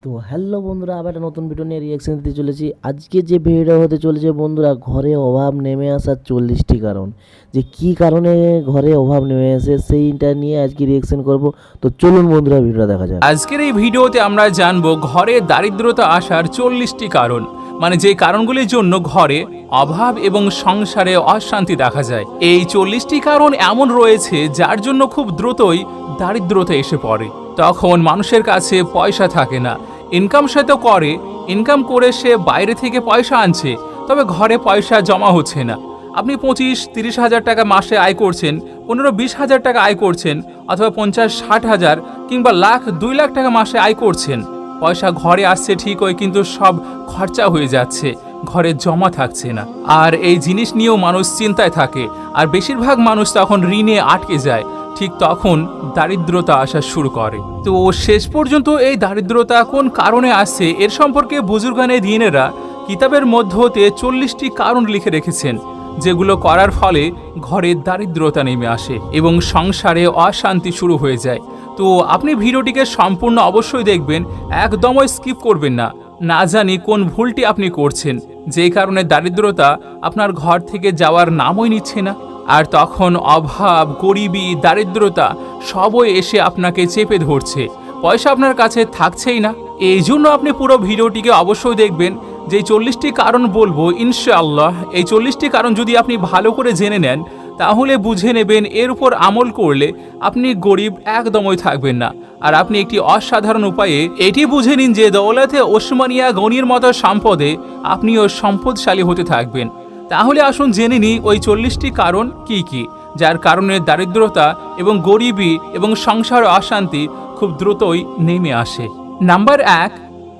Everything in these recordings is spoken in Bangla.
তো হ্যালো বন্ধুরা, আবার একটা নতুন ভিডিও নিয়ে রিয়াকশন দিতে চলেছি। আজকে যে ভিডিও হতে চলেছে বন্ধুরা, ঘরে অভাব নেমে আসার 40টি কারণ। যে কি কারণে ঘরে অভাব নেমে আসে সেইটা নিয়ে আজকে রিয়াকশন করব। তো চলুন বন্ধুরা, ভিডিওটা দেখা যাক। আজকের এই ভিডিওতে আমরা জানবো ঘরে দারিদ্রতা আসার 40টি কারণ, মানে যে কারণগুলির জন্য ঘরে অভাব এবং সংসারে অশান্তি দেখা যায়। এই 40টি কারণ এমন রয়েছে যার জন্য খুব দ্রুতই দারিদ্রতা এসে পড়ে। তখন মানুষের কাছে পয়সা থাকে না, ইনকাম সে তো করে, ইনকাম করে সে বাইরে থেকে পয়সা আনছে, তবে ঘরে পয়সা জমা হচ্ছে না। আপনি 25-30 হাজার টাকা মাসে আয় করছেন, 15-20 হাজার টাকা আয় করছেন, অথবা 50-60 হাজার কিংবা লাখ 2 লাখ টাকা মাসে আয় করছেন। পয়সা ঘরে আসছে ঠিকই, কিন্তু সব খরচা হয়ে যাচ্ছে, ঘরে জমা থাকছে না। আর এই জিনিস নিয়েও মানুষ চিন্তায় থাকে, আর বেশিরভাগ মানুষ তখন ঋণে আটকে যায়। ঠিক তখন দারিদ্রতা আসা শুরু করে। তো শেষ পর্যন্ত এই দারিদ্রতা কোন কারণে আসছে এর সম্পর্কে বুজুর্গানে দিনেরা কিতাবের মধ্য হতে 40টি কারণ লিখে রেখেছেন, যেগুলো করার ফলে ঘরে দারিদ্রতা নেমে আসে এবং সংসারে অশান্তি শুরু হয়ে যায়। তো আপনি ভিডিওটিকে সম্পূর্ণ অবশ্যই দেখবেন, একদমই স্কিপ করবেন না। না জানি কোন ভুলটি আপনি করছেন, যেই কারণে দারিদ্রতা আপনার ঘর থেকে যাওয়ার নামই নিচ্ছে না। আর তখন অভাব, গরিবি, দারিদ্রতা সবই এসে আপনাকে চেপে ধরছে, পয়সা আপনার কাছে থাকছেই না। এই জন্য আপনি পুরো ভিডিওটিকে অবশ্যই দেখবেন। যেই 40টি কারণ বলবো, ইনশাআল্লাহ এই 40টি কারণ যদি আপনি ভালো করে জেনে নেন, তাহলে বুঝে নেবেন এর উপর আমল করলে আপনি গরিব একদমই থাকবেন না। আর আপনি একটি অসাধারণ উপায়ে এটি বুঝে নিন যে দৌলতে ওসমানিয়া গনির মতো সম্পদে আপনিও সম্পদশালী হতে থাকবেন। তাহলে আসুন জেনে নিই ওই 40টি কারণ কি কি, যার কারণে দারিদ্রতা এবং গরিবি এবং সংসার অশান্তি খুব দ্রুতই নেমে আসে। নাম্বার 1,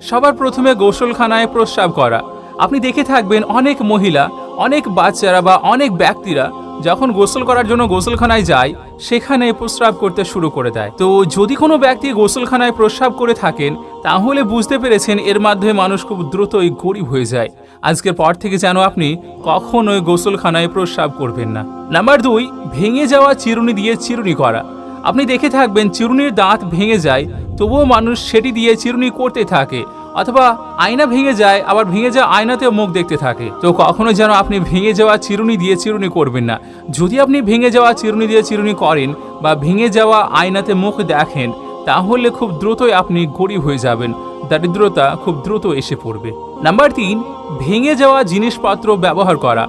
সবার প্রথমে গোসলখানায় প্রস্রাব করা। আপনি দেখে থাকবেন অনেক মহিলা, অনেক বাচ্চারা বা অনেক ব্যক্তিরা যখন গোসল করার জন্য গোসলখানায় যায়, সেখানে প্রস্রাব করতে শুরু করে দেয়। তো যদি কোনো ব্যক্তি গোসলখানায় প্রস্রাব করে থাকেন, তাহলে বুঝতে পেরেছেন এর মাধ্যমে মানুষ খুব দ্রুতই গরিব হয়ে যায়। আজকের পর থেকে যেন আপনি কখনোই গোসলখানায় প্রস্রাব করবেন না। নাম্বার 2, ভেঙে যাওয়া চিরুনি দিয়ে চিরুনি করা। আপনি দেখে থাকবেন চিরুনির দাঁত ভেঙে যায়, তবুও মানুষ সেটি দিয়ে চিরুনি করতে থাকে, অথবা আয়না ভেঙে যায়, আবার ভেঙে যাওয়া আয়নাতেও মুখ দেখতে থাকে। তো কখনো যেন আপনি ভেঙে যাওয়া চিরুনি দিয়ে চিরুনি করবেন না। যদি আপনি ভেঙে যাওয়া চিরুনি দিয়ে চিরুনি করেন বা ভেঙে যাওয়া আয়নাতে মুখ দেখেন, তাহলে খুব দ্রুতই আপনি গরিব হয়ে যাবেন, দারিদ্রতা খুব দ্রুত এসে পড়বে। নাম্বার 3, ভেঙে যাওয়া জিনিসপত্র ব্যবহার করা।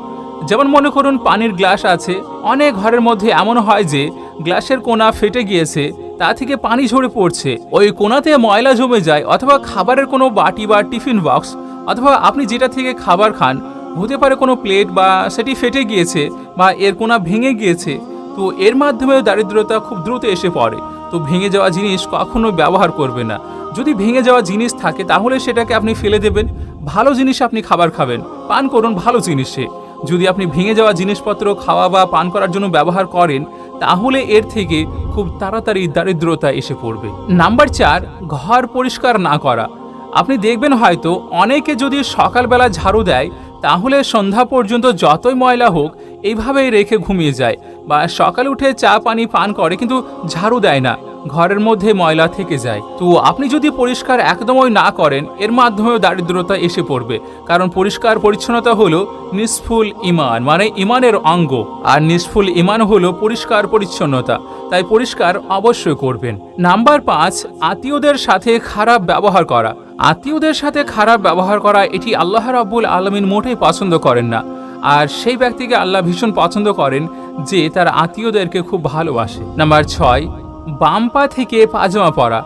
যেমন মনে করুন পানির গ্লাস আছে, অনেক ঘরের মধ্যে এমন হয় যে গ্লাসের কোনা ফেটে গিয়েছে, তা থেকে পানি ঝরে পড়ছে, ওই কোনাতে ময়লা জমে যায়, অথবা খাবারের কোনো বাটি বা টিফিন বক্স, অথবা আপনি যেটা থেকে খাবার খান, হতে পারে কোনো প্লেট বা সেটি ফেটে গিয়েছে বা এর কোনা ভেঙে গিয়েছে। তো এর মাধ্যমেও দারিদ্রতা খুব দ্রুত এসে পড়ে। তো ভেঙে যাওয়া জিনিস কখনোই ব্যবহার করবে না। যদি ভেঙে যাওয়া জিনিস থাকে তাহলে সেটাকে আপনি ফেলে দেবেন, ভালো জিনিস আপনি খাবার খাবেন, পান করুন ভালো জিনিসে। যদি আপনি ভেঙে যাওয়া জিনিসপত্র খাওয়া বা পান করার জন্য ব্যবহার করেন, তাহলে এর থেকে খুব তাড়াতাড়ি দারিদ্রতা এসে পড়বে। নাম্বার 4, ঘর পরিষ্কার না করা। আপনি দেখবেন হয়তো অনেকে যদি সকালবেলা ঝাড়ু দেয়, তাহলে সন্ধ্যা পর্যন্ত যতই ময়লা হোক এইভাবেই রেখে ঘুমিয়ে যায়, বা সকালে উঠে চা পানি পান করে কিন্তু ঝাড়ু দেয় না, ঘরের মধ্যে ময়লা থেকে যায়। তো আপনি যদি পরিষ্কার একদমই না করেন, এর মাধ্যমেও দারিদ্রতা এসে পড়বে। কারণ পরিষ্কার পরিচ্ছন্নতা হলো নিসফুল ইমান, মানে ইমানের অঙ্গ, আর নিসফুল ইমান হলো পরিষ্কার পরিচ্ছন্নতা, তাই পরিষ্কার অবশ্যই করবেন। নাম্বার 5, আত্মীয়দের সাথে খারাপ ব্যবহার করা। আত্মীয়দের সাথে খারাপ ব্যবহার করা, এটি আল্লাহ রাব্বুল আলামিন মোটেই পছন্দ করেন না। আর সেই ব্যক্তিকে আল্লাহ ভীষণ পছন্দ করেন যে তার আত্মীয়দেরকে খুব ভালোবাসে। নাম্বার 6, বাম পা থেকে পাজামা পরা।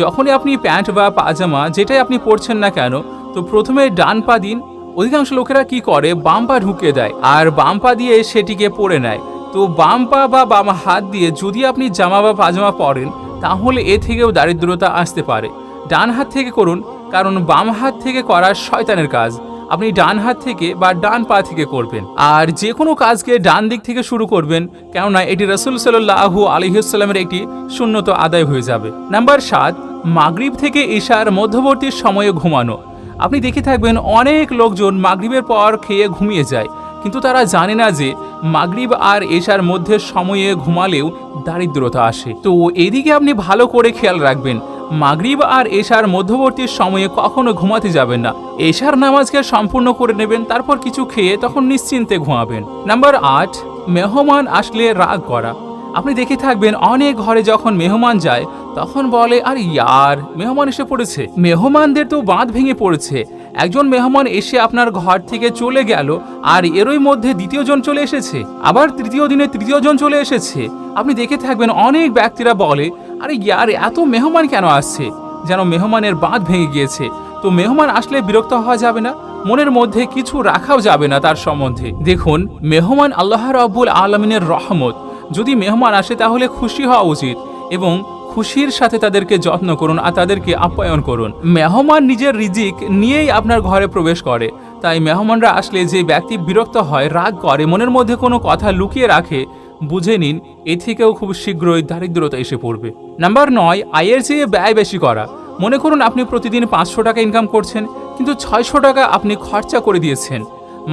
যখনই আপনি প্যান্ট বা পাজামা যেটাই আপনি পরছেন না কেন, তো প্রথমে ডান পা দিন। অধিকাংশ লোকেরা কি করে, বাম পা ঢুকিয়ে দেয় আর বাম পা দিয়ে সেটিকে পরে নেয়। তো বাম পা বা বাম হাত দিয়ে যদি আপনি জামা বা পাজামা পরেন, তাহলে এ থেকেও দারিদ্রতা আসতে পারে। ডান হাত থেকে করুন, কারণ বাম হাত থেকে করা শয়তানের কাজ। আপনি ডান হাত থেকে বা ডান পা থেকে করবেন। আর যে কোনো কাজকে ডান দিক থেকে শুরু করবেন, কেননা এটি রাসূল সাল্লাল্লাহু আলাইহি ওয়াসাল্লামের একটি সুন্নত আদায় হয়ে যাবে। নাম্বার 7, মাগরিব থেকে ইশার মধ্যবর্তী সময়ে ঘুমানো। আপনি দেখে থাকবেন অনেক লোকজন মাগরিবের পর খেয়ে ঘুমিয়ে যায়, কিন্তু তারা জানে না যে মাগরিব আর এশার মধ্যে সময়ে ঘুমালেও দারিদ্রতা আসে। তো এদিকে আপনি ভালো করে খেয়াল রাখবেন। মাগরিব আর এশার মধ্যবর্তী সময়ে কখনো ঘুমাতে যাবেন না। এশার নামাজকে সম্পূর্ণ করে নেবেন, তারপর কিছু খেয়ে তখন নিশ্চিন্তে ঘুমাবেন। নাম্বার 8, মেহমান আসলে রাগ করা। আপনি দেখে থাকবেন অনেক ঘরে যখন মেহমান যায় তখন বলে, আরে ইয়ার মেহমান এসে পড়েছে, মেহমানদের তো বাঁধ ভেঙে পড়েছে। একজন মেহমান এসে আপনার ঘর থেকে চলে গেল আর এরই মধ্যে দ্বিতীয় জন চলে এসেছে, আবার তৃতীয় দিনে তৃতীয় জন চলে এসেছে। আপনি দেখে থাকবেন অনেক ব্যক্তিরা বলে, আরে ইয়ার এত মেহমান কেন আসছে, যেন মেহমানের বাঁধ ভেঙে গিয়েছে। তো মেহমান আসলে বিরক্ত হওয়া যাবে না, মনের মধ্যে কিছু রাখাও যাবে না তার সম্বন্ধে। দেখুন, মেহমান আল্লাহ রাব্বুল আলামিনের রহমত। যদি মেহমান আসে তাহলে খুশি হওয়া উচিত এবং খুশির সাথে তাদেরকে যত্ন করুন আর তাদেরকে আপ্যায়ন করুন। মেহমান নিজের রিজিক নিয়েই আপনার ঘরে প্রবেশ করে, তাই মেহমানরা আসলে যে ব্যক্তি বিরক্ত হয়, রাগ করে, মনের মধ্যে কোনো কথা লুকিয়ে রাখে, বুঝে নিন এ থেকেও খুব শীঘ্রই দারিদ্রতা এসে পড়বে। নাম্বার 9, আয়ের চেয়ে ব্যয় বেশি করা। মনে করুন আপনি প্রতিদিন 500 টাকা ইনকাম করছেন, কিন্তু 600 টাকা আপনি খরচা করে দিয়েছেন।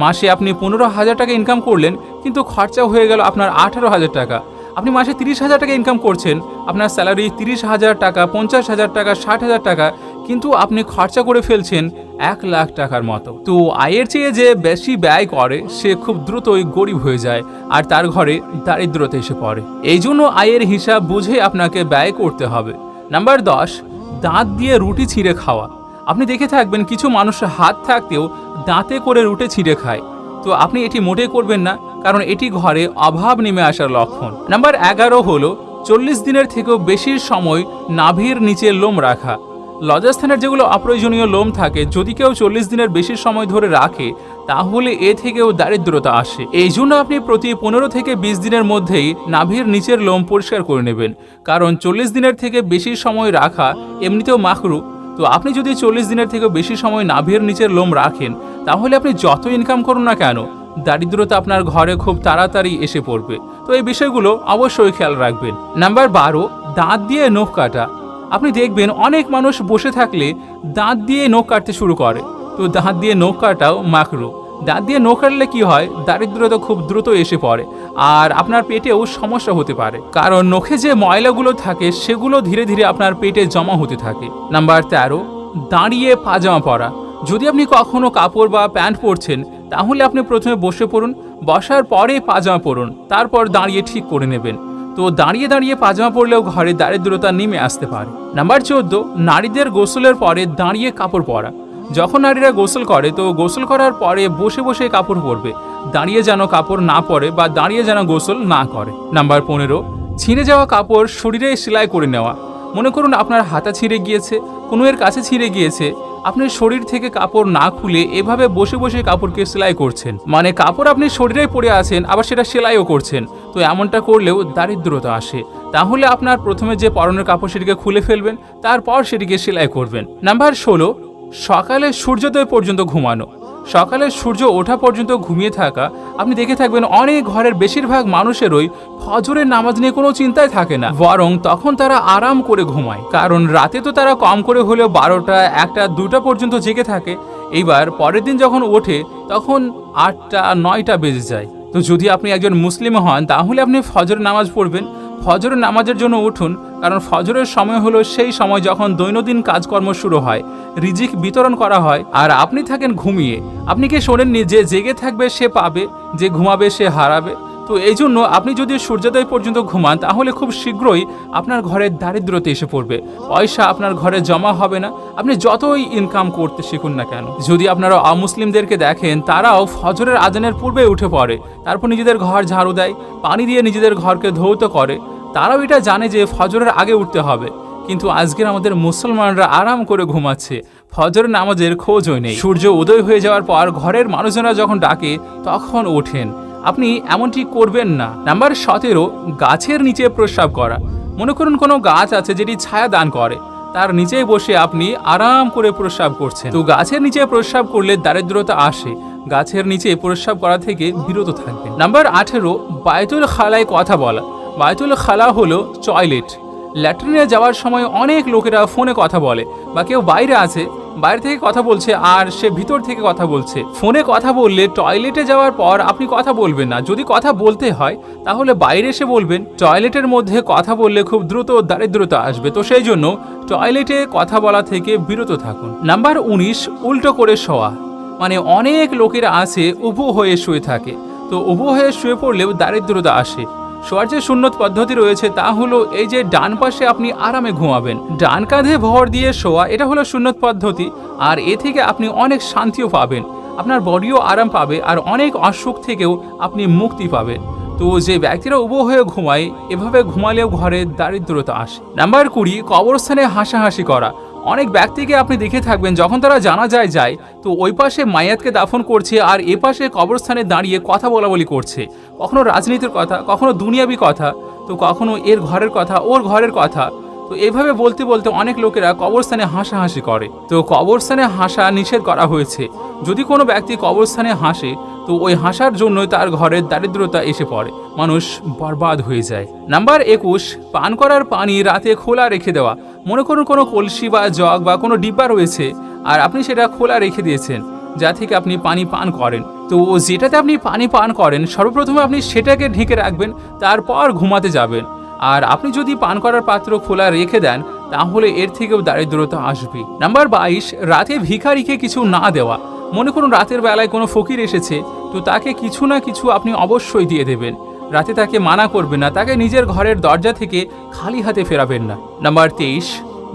মাসে আপনি 15,000 টাকা ইনকাম করলেন, কিন্তু খরচা হয়ে গেল আপনার 18,000 টাকা। আপনি মাসে 30,000 টাকা ইনকাম করছেন, আপনার স্যালারি 30,000 টাকা, 50,000 টাকা, 60,000 টাকা, কিন্তু আপনি খরচা করে ফেলছেন 1,00,000 টাকার মতো। তো আয়ের চেয়ে যে বেশি ব্যয় করে সে খুব দ্রুতই গরিব হয়ে যায় আর তার ঘরে দারিদ্রতা এসে পড়ে। এই জন্য আয়ের হিসাব বুঝে আপনাকে ব্যয় করতে হবে। নাম্বার 10, দাঁত দিয়ে রুটি ছিঁড়ে খাওয়া। আপনি দেখে থাকবেন কিছু মানুষ হাত থাকতেও দাঁতে করে রুটি ছিঁড়ে খায়। তো আপনি এটি মোটেই করবেন না, কারণ এটি ঘরে অভাব নেমে আসার লক্ষণ। নাম্বার 11 হলো 40 দিনের থেকেও বেশি সময় নাভির নিচে লোম রাখা। লজ্জাস্থানের যেগুলো অপ্রয়োজনীয় লোম থাকে, যদি কেউ 40 দিনের বেশি সময় ধরে রাখে তাহলে এ থেকেও দারিদ্রতা আসে। এই জন্য আপনি প্রতি 15 থেকে 20 দিনের মধ্যেই নাভির নিচের লোম পরিষ্কার করে নেবেন, কারণ 40 দিনের থেকে বেশি সময় রাখা এমনিতেও মাকরু। তো আপনি যদি 40 দিনের থেকে বেশি সময় নাভির নিচের লোম রাখেন তাহলে আপনি যত ইনকাম করুন না কেন, দারিদ্রতা আপনার ঘরে খুব তাড়াতাড়ি এসে পড়বে। তো এই বিষয়গুলো অবশ্যই খেয়াল রাখবেন। নাম্বার 12, দাঁত দিয়ে নখ কাটা। আপনি দেখবেন অনেক মানুষ বসে থাকলে দাঁত দিয়ে নখ কাটতে শুরু করে। তো দাঁত দিয়ে নখ কাটাও মাকরু। দাঁত দিয়ে নখ কাটলে কি হয়, দারিদ্রতা খুব দ্রুত এসে পড়ে আর আপনার পেটেও সমস্যা হতে পারে, কারণ নখে যে ময়লাগুলো থাকে সেগুলো ধীরে ধীরে আপনার পেটে জমা হতে থাকে। নাম্বার 13, দাঁড়িয়ে পাজামা পরা। যদি আপনি কখনো কাপড় বা প্যান্ট পরছেন তাহলে আপনি প্রথমে বসে পড়ুন, বসার পরে পাজামা পরুন, তারপর দাঁড়িয়ে ঠিক করে নেবেন। তো দাঁড়িয়ে দাঁড়িয়ে পাজামা পরলেও ঘরে দারিদ্রতা নেমে আসতে পারে। নাম্বার 14, নারীদের গোসলের পরে দাঁড়িয়ে কাপড় পরা। যখন নারীরা গোসল করে তো গোসল করার পরে বসে বসে কাপড় পরবে, দাঁড়িয়ে যেন কাপড় না পরে বা দাঁড়িয়ে যেন গোসল না করে। নাম্বার 15, ছিঁড়ে যাওয়া কাপড় শরীরে সেলাই করে নেওয়া। মনে করুন আপনার হাতা ছিঁড়ে গিয়েছে, কনুয়ের কাছে ছিঁড়ে গিয়েছে, আপনি শরীর থেকে কাপড় না খুলে এভাবে বসে বসে কাপড়কে সেলাই করছেন, মানে কাপড় আপনি শরীরেই পরে আছেন আবার সেটা সেলাইও করছেন। তো এমনটা করলেও দারিদ্রতা আসে। তাহলে আপনার প্রথমে যে পরনের কাপড় সেটিকে খুলে ফেলবেন, তারপর সেটিকে সেলাই করবেন। নাম্বার 16, সকালে সূর্যোদয় পর্যন্ত ঘুমানো। সকালে সূর্য ওঠা পর্যন্ত ঘুমিয়ে থাকা। আপনি দেখে থাকবেন অনেক ঘরের বেশিরভাগ মানুষেরই ফজরের নামাজ নিয়ে কোনো চিন্তাই থাকে না, বরং তখন তারা আরাম করে ঘুমায়, কারণ রাতে তো তারা কম করে হলেও 12টা, 1টা, 2টা পর্যন্ত জেগে থাকে। এইবার পরের দিন যখন ওঠে তখন 8টা, 9টা বেজে যায়। তো যদি আপনি একজন মুসলিম হন তাহলে আপনি ফজরের নামাজ পড়বেন। ফজরের নামাজের জন্য উঠুন, কারণ ফজরের সময় হলো সেই সময় যখন দৈনন্দিন কাজকর্ম শুরু হয়, রিজিক বিতরণ করা হয়, আর আপনি থাকেন ঘুমিয়ে। আপনি কি শোনেননি যে জেগে থাকবে সে পাবে, যে ঘুমাবে সে হারাবে? তো এই জন্য আপনি যদি সূর্যোদয় পর্যন্ত ঘুমান তাহলে খুব শীঘ্রই আপনার ঘরে দারিদ্রতা এসে পড়বে, পয়সা আপনার ঘরে জমা হবে না, আপনি যতই ইনকাম করতে শিখুন না কেন। যদি আপনারা অমুসলিমদেরকে দেখেন, তারাও ফজরের আজানের পূর্বে উঠে পড়ে, তারপর নিজেদের ঘর ঝাড়ু দেয়, পানি দিয়ে নিজেদের ঘরকে ধৌত করে। তারাও এটা জানে যে ফজরের আগে উঠতে হবে, কিন্তু আজকের আমাদের মুসলমানরা আরাম করে ঘুমাচ্ছে, ফজরের নামাজের খোঁজই নেই। সূর্য উদয় হয়ে যাওয়ার পর ঘরের মানুষজনরা যখন ডাকে তখন ওঠেন। আপনি এমনটি করবেন না। নাম্বার 17, গাছের নিচে প্রস্রাব করা। মনে করুন কোনো গাছ আছে যেটি ছায়া দান করে, তার নিচে বসে আপনি আরাম করে প্রস্রাব করছেন। তো গাছের নিচে প্রস্রাব করলে দারিদ্রতা আসে, গাছের নিচে প্রস্রাব করা থেকে বিরত থাকবেন। নাম্বার 18, বায়তুল খালায় কথা বলা। বায়তুল খালা হলো টয়লেট। ল্যাট্রিনে যাওয়ার সময় অনেক লোকেরা ফোনে কথা বলে, বা কেউ বাইরে আছে বাইরে থেকে কথা বলছে আর সে ভিতর থেকে কথা বলছে। ফোনে কথা বললে টয়লেটে যাওয়ার পর আপনি কথা বলবেন না, যদি কথা বলতে হয় তাহলে বাইরে এসে বলবেন। টয়লেটের মধ্যে কথা বললে খুব দ্রুত দারিদ্রতা আসবে, তো সেই জন্য টয়লেটে কথা বলা থেকে বিরত থাকুন। নাম্বার 19, উল্টো করে শোয়া। মানে অনেক লোকেরা আছে উবু হয়ে শুয়ে থাকে, তো উবু হয়ে শুয়ে পড়লেও দারিদ্রতা আসে। শোয়ার যে সুন্নত পদ্ধতি রয়েছে তা হলো এই যে ডান পাশে আপনি আরামে ঘুমাবেন, ডান কাঁধে ভর দিয়ে শোয়া, এটা হলো সুন্নত পদ্ধতি। আর এ থেকে আপনি অনেক শান্তিও পাবেন, আপনার বডিও আরাম পাবে, আর অনেক অসুখ থেকেও আপনি মুক্তি পাবেন। তো যে ব্যক্তিরা উবু হয়ে ঘুমায় এভাবে ঘুমালেও ঘরে দারিদ্রতা আসে। নাম্বার 20, কবরস্থানে হাসাহাসি করা। অনেক ব্যক্তিকে আপনি দেখে থাকবেন যখন তারা জানাজায় যায় তো ওই পাশে মাইয়াতকে দাফন করছে আর এ পাশে কবরস্থানে দাঁড়িয়ে কথা বলাবলি করছে, কখনো রাজনীতির কথা, কখনো দুনিয়াবি কথা, তো কখনো এর ঘরের কথা, ওর ঘরের কথা। তো এভাবে বলতে বলতে অনেক লোকেরা কবরস্থানে হাসাহাসি করে। তো কবরস্থানে হাসা নিষেধ করা হয়েছে। যদি কোনো ব্যক্তি কবরস্থানে হাসে তো ওই হাসার জন্যই তার ঘরের দারিদ্রতা এসে পড়ে, মানুষ বরবাদ হয়ে যায়। নাম্বার 21, পান করার পানি রাতে খোলা রেখে দেওয়া। মনে করুন কোনো কলসি বা জগ বা কোনো ডিব্বা রয়েছে আর আপনি সেটা খোলা রেখে দিয়েছেন যা থেকে আপনি পানি পান করেন। তো যেটাতে আপনি পানি পান করেন সর্বপ্রথমে আপনি সেটাকে ঢেকে রাখবেন, তারপর ঘুমাতে যাবেন। আর আপনি যদি পান করার পাত্র খোলা রেখে দেন তাহলে এর থেকেও দারিদ্রতা আসবে। নাম্বার 22, রাতে ভিখারিকে কিছু না দেওয়া। মনে করুন রাতের বেলায় কোনো ফকির এসেছে, তো তাকে কিছু না কিছু আপনি অবশ্যই দিয়ে দেবেন। রাতে তাকে মানা করবেন না, তাকে নিজের ঘরের দরজা থেকে খালি হাতে ফেরাবেন না। নাম্বার 23,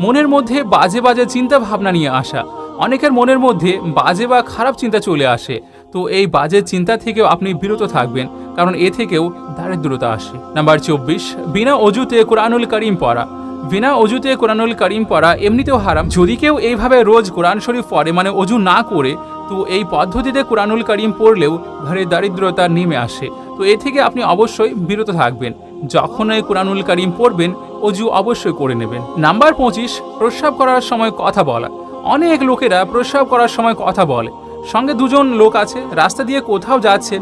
মনের মধ্যে বাজে বাজে চিন্তা ভাবনা নিয়ে আসা। অনেকের মনের মধ্যে বাজে বা খারাপ চিন্তা চলে আসে, তো এই বাজে চিন্তা থেকেও আপনি বিরত থাকবেন, কারণ এ থেকেও দারিদ্রতা আসে। নাম্বার 24, বিনা অজুতে কোরআনুল কারীম পড়া। বিনা অজুতে কোরআনুল কারীম পড়া এমনিতেও হারাম। যদি কেউ এইভাবে রোজ কোরআন শরীফ পড়ে, মানে অজু না করে, তো এই পদ্ধতিতে কোরআনুল কারীম পড়লেও ঘরে দারিদ্রতা নেমে আসে। তো এ থেকে আপনি অবশ্যই বিরত থাকবেন। যখন এই কোরআনুল কারীম পড়বেন অজু অবশ্যই করে নেবেন। নাম্বার 25, প্রস্রাব করার সময় কথা বলা। অনেক লোকেরা প্রস্রাব করার সময় কথা বলে। সঙ্গে দুজন লোক আছে, রাস্তা দিয়ে কোথাও যাচ্ছে,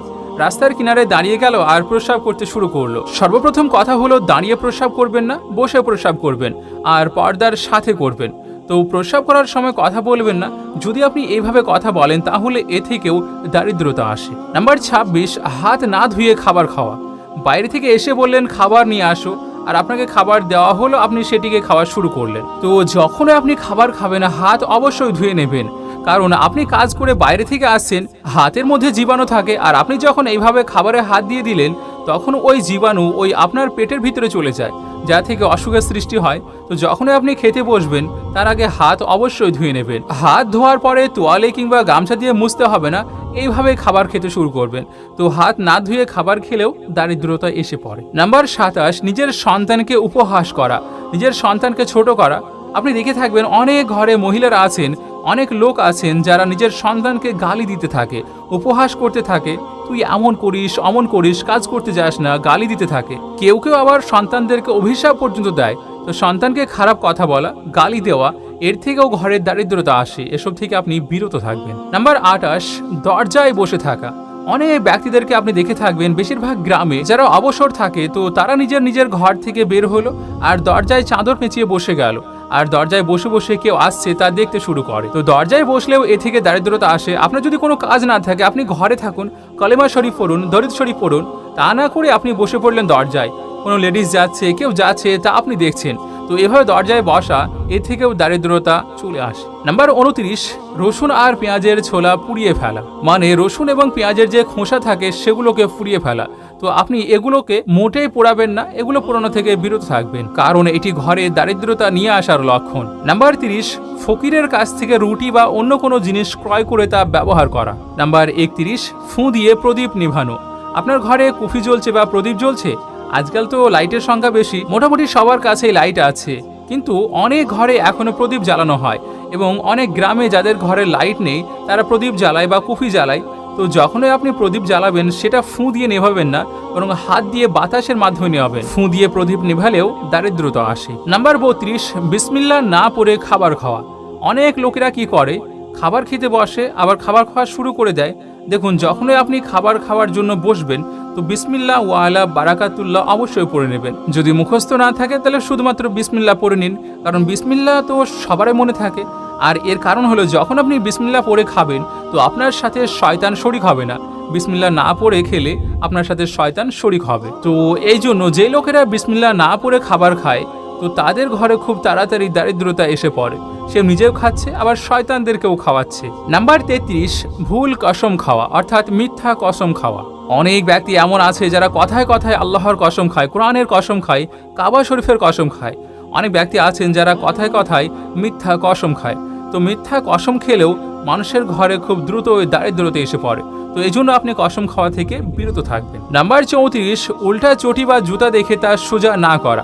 রাস্তার কিনারে দাঁড়িয়ে গেল আর প্রস্রাব করতে শুরু করলো। সর্বপ্রথম কথা হলো দাঁড়িয়ে প্রস্রাব করবেন না, বসে প্রস্রাব করবেন, আর পর্দার সাথে করবেন। তো প্রস্রাব করার সময় কথা বলবেন না। যদি আপনি এইভাবে কথা বলেন তাহলে এ থেকেও দারিদ্রতা আসে। নাম্বার 26, হাত না ধুয়ে খাবার খাওয়া। বাইরে থেকে এসে বললেন খাবার নিয়ে আসো, আর আপনাকে খাবার দেওয়া হলো, আপনি সেটিকে খাওয়া শুরু করলেন। তো যখনই আপনি খাবার খাবেন হাত অবশ্যই ধুয়ে নেবেন, কারণ আপনি কাজ করে বাইরে থেকে আসছেন, হাতের মধ্যে জীবাণু থাকে, আর আপনি যখন এইভাবে খাবারে হাত দিয়ে দিলেন তখন ওই জীবাণু ওই আপনার পেটের ভিতরে চলে যায়, যা থেকে অসুখের সৃষ্টি হয়। তো যখনই আপনি খেতে বসবেন তার আগে হাত অবশ্যই ধুয়ে নেবেন। হাত ধোয়ার পরে তোয়ালে কিংবা গামছা দিয়ে মুছতে হবে না, এইভাবে খাবার খেতে শুরু করবেন। তো হাত না ধুয়ে খাবার খেলেও দারিদ্রতা এসে পড়ে। নাম্বার 27, নিজের সন্তানকে উপহাস করা, নিজের সন্তানকে ছোট করা। আপনি দেখে থাকবেন অনেক ঘরে মহিলারা আছেন, অনেক লোক আছেন যারা নিজের সন্তানকে গালি দিতে থাকে, উপহাস করতে থাকে, তুই এমন করিস অমন করিস, কাজ করতে যাস না, গালি দিতে থাকে। কেউ কেউ আবার সন্তানদেরকে অভিশাপ পর্যন্ত দেয়। তো সন্তানকে খারাপ কথা বলা, গালি দেওয়া, এর থেকেও ঘরের দারিদ্রতা আসে। এসব থেকে আপনি বিরত থাকবেন। নাম্বার 28, দরজায় বসে থাকা। অনেক ব্যক্তিদেরকে আপনি দেখে থাকবেন বেশিরভাগ গ্রামে যারা অবসর থাকে, তো তারা নিজের নিজের ঘর থেকে বের হলো আর দরজায় চাদর পেঁচিয়ে বসে গেল, আর দরজায় বসে বসে কেউ আসছে তা দেখতে শুরু করে। তো দরজায় বসলেও এ থেকে দারিদ্রতা আসে। আপনার যদি কোনো কাজ না থাকে আপনি ঘরে থাকুন, কলেমা শরীফ পড়ুন, দরুদ শরীফ পড়ুন, তা না করে আপনি বসে পড়লেন দরজায়, কোনো লেডিস যাচ্ছে, কেউ যাচ্ছে, তা আপনি দেখছেন। তো এভাবে দরজায় বসা, এ থেকেও দারিদ্রতা চলে আসে। নাম্বার 29, রসুন আর পেঁয়াজের ছোলা পুড়িয়ে ফেলা। মানে রসুন এবং পেঁয়াজের যে খোসা থাকে সেগুলোকে পুড়িয়ে ফেলা। তো আপনি এগুলোকে মোটেই পোড়াবেন না, এগুলো পোড়ানো থেকে বিরত থাকবেন, কারণ এটি ঘরে দারিদ্রতা নিয়ে আসার লক্ষণ। নাম্বার 30, ফকিরের কাছ থেকে রুটি বা অন্য কোনো জিনিস ক্রয় করে তা ব্যবহার করা। নাম্বার 31, ফুঁ দিয়ে প্রদীপ নিভানো। আপনার ঘরে কুফি জ্বলছে বা প্রদীপ জ্বলছে, আজকাল তো লাইটের সংখ্যা বেশি, মোটামুটি সবার কাছেই লাইট আছে, কিন্তু অনেক ঘরে এখনো প্রদীপ জ্বালানো হয়, এবং অনেক গ্রামে যাদের ঘরে লাইট নেই তারা প্রদীপ জ্বালায় বা কুফি জ্বালায়। তো যখনই আপনি প্রদীপ জ্বালাবেন সেটা ফুঁ দিয়ে নেভাবেন না, বরং হাত দিয়ে বাতাসের মাধ্যমে নেভাবেন। ফুঁ দিয়ে প্রদীপ নেভালেও দারিদ্রতা আসে। নাম্বার 32, বিসমিল্লাহ না পড়ে খাবার খাওয়া। অনেক লোকেরা কি করে, খাবার খেতে বসে আবার খাবার খাওয়া শুরু করে দেয়। দেখুন, যখনই আপনি খাবার খাওয়ার জন্য বসবেন তো বিসমিল্লাহ ওয়ালা বারাকাতুল্লাহ অবশ্যই পড়ে নেবেন। যদি মুখস্থ না থাকে তাহলে শুধুমাত্র বিসমিল্লাহ পড়ে নিন, কারণ বিসমিল্লাহ তো সবারই মনে থাকে। আর এর কারণ হলো যখন আপনি বিসমিল্লাহ পড়ে খাবেন তো আপনার সাথে শয়তান শরীক হবে না, বিসমিল্লাহ না পড়ে খেলে আপনার সাথে শয়তান শরীক হবে। তো এই জন্য যে লোকেরা বিসমিল্লাহ না পড়ে খাবার খায় তো তাদের ঘরে খুব তাড়াতাড়ি দারিদ্রতা এসে পড়ে, সে নিজেও খাচ্ছে আবার শয়তানদেরকেও খাওয়াচ্ছে। নাম্বার 33, ভুল কসম খাওয়া অর্থাৎ মিথ্যা কসম খাওয়া। অনেক ব্যক্তি এমন আছে যারা কথায় কথায় আল্লাহর কসম খায়, কোরআনের কসম খায়, কাবা শরীফের কসম খায়। অনেক ব্যক্তি আছেন যারা কথায় কথায় মিথ্যা কসম খায়। তো মিথ্যা কসম খেলেও মানুষের ঘরে খুব দ্রুত ওই দারিদ্রতা এসে পড়ে। তো এই জন্য আপনি কসম খাওয়া থেকে বিরত থাকবেন। নাম্বার 34, উল্টা চটি বা জুতা দেখে তা সোজা না করা।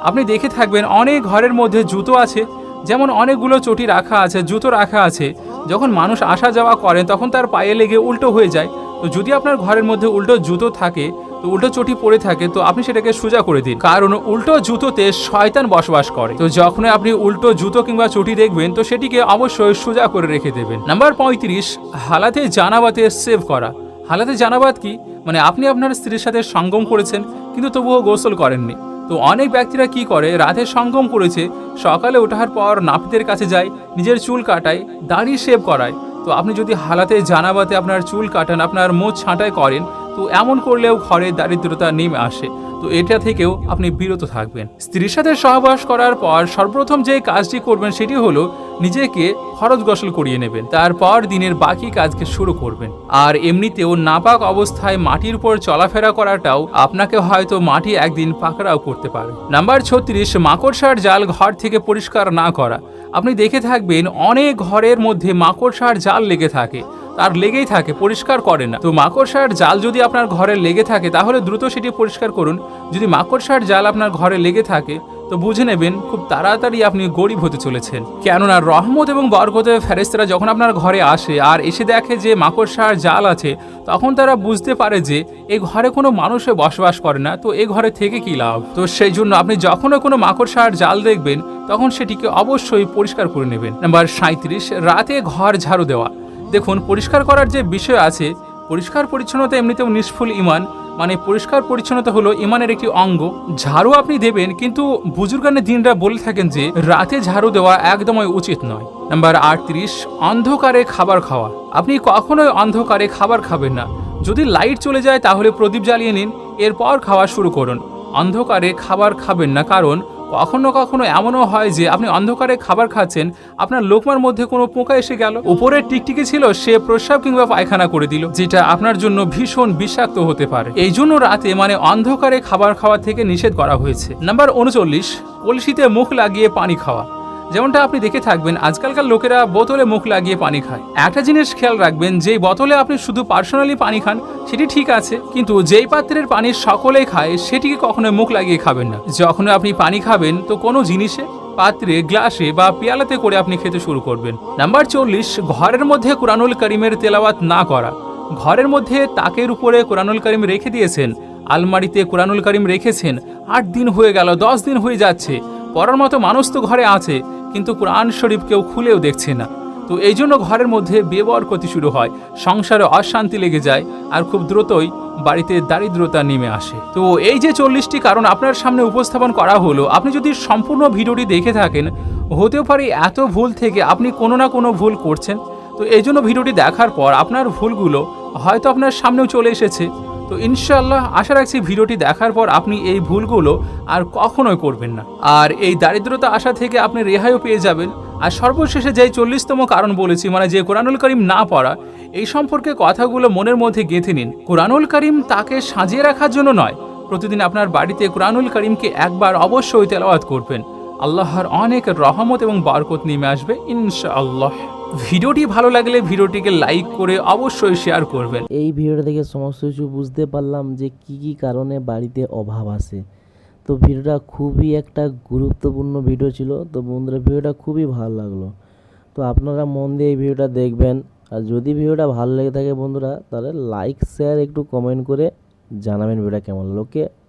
আপনি দেখে থাকবেন অনেক ঘরের মধ্যে জুতো আছে, যেমন অনেকগুলো চটি রাখা আছে, জুতো রাখা আছে, যখন মানুষ আসা যাওয়া করেন তখন তার পায়ে লেগে উল্টো হয়ে যায়। তো যদি আপনার ঘরের মধ্যে উল্টো জুতো থাকে, তো উল্টো চটি পরে থাকে, তো আপনি সেটাকে সোজা করে দিন, কারণ উল্টো জুতোতে শয়তান বসবাস করে। তো যখন আপনি উল্টো জুতো কিংবা চটি দেখবেন তো সেটিকে অবশ্যই সোজা করে রেখে দেবেন। নাম্বার 35, হালাতে জানাবাতে সেভ করা। হালাতে জানাবাত কি, মানে আপনি আপনার স্ত্রীর সাথে সঙ্গম করেছেন কিন্তু তবুও গোসল করেননি। তো অনেক ব্যক্তিরা কি করে, রাতে সঙ্গম করেছে, সকালে ওঠার পর নাপিতের কাছে যায়, নিজের চুল কাটায়, দাড়ি শেভ করায়। তো আপনি যদি হালাতে জানাবাতে আপনার চুল কাটান, আপনার মোচ ছাঁটাই করেন, তো এমন করলেও ঘরে দারিদ্রতা নেমে আসে। তো এটা থেকেও আপনি বিরত থাকবেন। স্ত্রীর সাথে সহবাস করার পর সর্বপ্রথম যে কাজটি করবেন সেটি হলো নিজেকে ফরজ গোসল করিয়ে নেবেন, তারপর দিনের বাকি কাজকে শুরু করবেন। আর এমনিতেও নাপাক অবস্থায় মাটির উপর চলাফেরা করাটাও আপনাকে হয়তো মাটি একদিন পাকড়াও করতে পারে। নাম্বার 36, মাকড়সার জাল ঘর থেকে পরিষ্কার না করা। আপনি দেখে থাকবেন অনেক ঘরের মধ্যে মাকড়সার জাল লেগে থাকে, তার লেগেই থাকে, পরিষ্কার করে না। তো মাকড়সার জাল যদি আপনার ঘরে লেগে থাকে তাহলে দ্রুত সেটি পরিষ্কার করুন। যদি মাকড়সার জাল আপনার ঘরে লেগে থাকে তো বুঝে নেবেন খুব তাড়াতাড়ি আপনি গরিব হতে চলেছেন। কেননা রহমত এবং বরকতের ফেরেশতারা যখন আপনার ঘরে আসে আর এসে দেখে যে মাকড়সার জাল আছে, তখন তারা বুঝতে পারে যে এই ঘরে কোনো মানুষে বসবাস করে না, তো এই ঘরে থেকে কি লাভ। তো সেই জন্য আপনি যখনও কোনো মাকড়সার জাল দেখবেন তখন সেটিকে অবশ্যই পরিষ্কার করে নেবেন। নাম্বার 37, রাতে ঘর ঝাড়ু দেওয়া। দেখুন, পরিষ্কার করার যে বিষয় আছে, পরিষ্কার পরিচ্ছন্নতা এমনিতেও নিষ্ফল ঈমান, মানে পরিষ্কার পরিচ্ছন্নতা হলো ঈমানের একটি অঙ্গ। ঝাড়ু আপনি দেবেন, কিন্তু বুজুর্গানে দিনরা বলে থাকেন যে রাতে ঝাড়ু দেওয়া একদমই উচিত নয়। নাম্বার 38, অন্ধকারে খাবার খাওয়া। আপনি কখনোই অন্ধকারে খাবার খাবেন না। যদি লাইট চলে যায় তাহলে প্রদীপ জ্বালিয়ে নিন, এরপর খাওয়া শুরু করুন। অন্ধকারে খাবার খাবেন না, কারণ কখনো কখনো এমনও হয় যে আপনি অন্ধকারে খাবার খাচ্ছেন, আপনার লোকমার মধ্যে কোনো পোকা এসে গেল, উপরে টিকটিকি ছিল, সে প্রস্রাব কিংবা পায়খানা করে দিল, যেটা আপনার জন্য ভীষণ বিষাক্ত হতে পারে। এই জন্য রাতে মানে অন্ধকারে খাবার খাওয়া থেকে নিষেধ করা হয়েছে। নাম্বার 39, কলসিতে মুখ লাগিয়ে পানি খাওয়া। যেমনটা আপনি দেখে থাকবেন আজকালকার লোকেরা বোতলে মুখ লাগিয়ে পানি খায়। একটা জিনিস খেয়াল রাখবেন, যেই বোতলে আপনি শুধু পার্সোনালি পানি খান সেটি ঠিক আছে, কিন্তু যেই পাত্রের পানি সকলেই খায় সেটিকে কখনোই মুখ লাগিয়ে খাবেন না। যখন আপনি পানি খাবেন তো কোনো জিনিসে, পাত্রে, গ্লাসে বা পেয়ালাতে করে আপনি খেতে শুরু করবেন। নাম্বার 40, ঘরের মধ্যে কুরআনুল কারীমের তেলাওয়াত না করা। ঘরের মধ্যে তাকের উপরে কুরআনুল কারীম রেখে দিয়েছেন, আলমারিতে কুরআনুল কারীম রেখেছেন, 8 দিন হয়ে গেল, 10 দিন হয়ে যাচ্ছে, পড়ার মতো মানুষ তো ঘরে আছে, কিন্তু কোরআন শরীফ কেউ খুলেও দেখছে না। তো এই জন্য ঘরের মধ্যে বেবরকতি শুরু হয়, সংসারে অশান্তি লেগে যায়, আর খুব দ্রুতই বাড়িতে দারিদ্রতা নেমে আসে। তো এই যে 40টি কারণ আপনার সামনে উপস্থাপন করা হলো, আপনি যদি সম্পূর্ণ ভিডিওটি দেখে থাকেন, হতেও পারে এত ভুল থেকে আপনি কোনো না কোনো ভুল করছেন। তো এই জন্য ভিডিওটি দেখার পর আপনার ভুলগুলো হয়তো আপনার সামনেও চলে এসেছে। তো ইনশাআল্লাহ আশা রাখছি ভিডিওটি দেখার পর আপনি এই ভুলগুলো আর কখনোই করবেন না, আর এই দারিদ্রতা আসা থেকে আপনি রেহাইও পেয়ে যাবেন। আর সর্বশেষে যে 40তম কারণ বলেছি, মানে যে কোরআনুল কারীম না পড়া, এই সম্পর্কে কথাগুলো মনের মধ্যে গেঁথে নিন। কোরআনুল কারীম তাকে সাজিয়ে রাখার জন্য নয়, প্রতিদিন আপনার বাড়িতে কোরআনুল কারীমকে একবার অবশ্যই তেলাওয়াত করবেন। আল্লাহর অনেক রহমত এবং বরকত নেমে আসবে ইনশাআল্লাহ। ভিডিওটি ভালো লাগলে ভিডিওটিকে লাইক করে অবশ্যই শেয়ার করবেন। এই ভিডিওটা দেখে সমস্ত কিছু বুঝতে পারলাম যে কি কি কারণে বাড়িতে অভাব আসে। তো ভিডিওটা খুবই একটা গুরুত্বপূর্ণ ভিডিও ছিল। তো বন্ধুরা, ভিডিওটা খুবই ভালো লাগলো। তো আপনারা মন দিয়ে এই ভিডিওটা দেখবেন, আর যদি ভিডিওটা ভালো লেগে থাকে বন্ধুরা, তাহলে লাইক শেয়ার একটু কমেন্ট করে জানাবেন ভিডিওটা কেমন। লোকে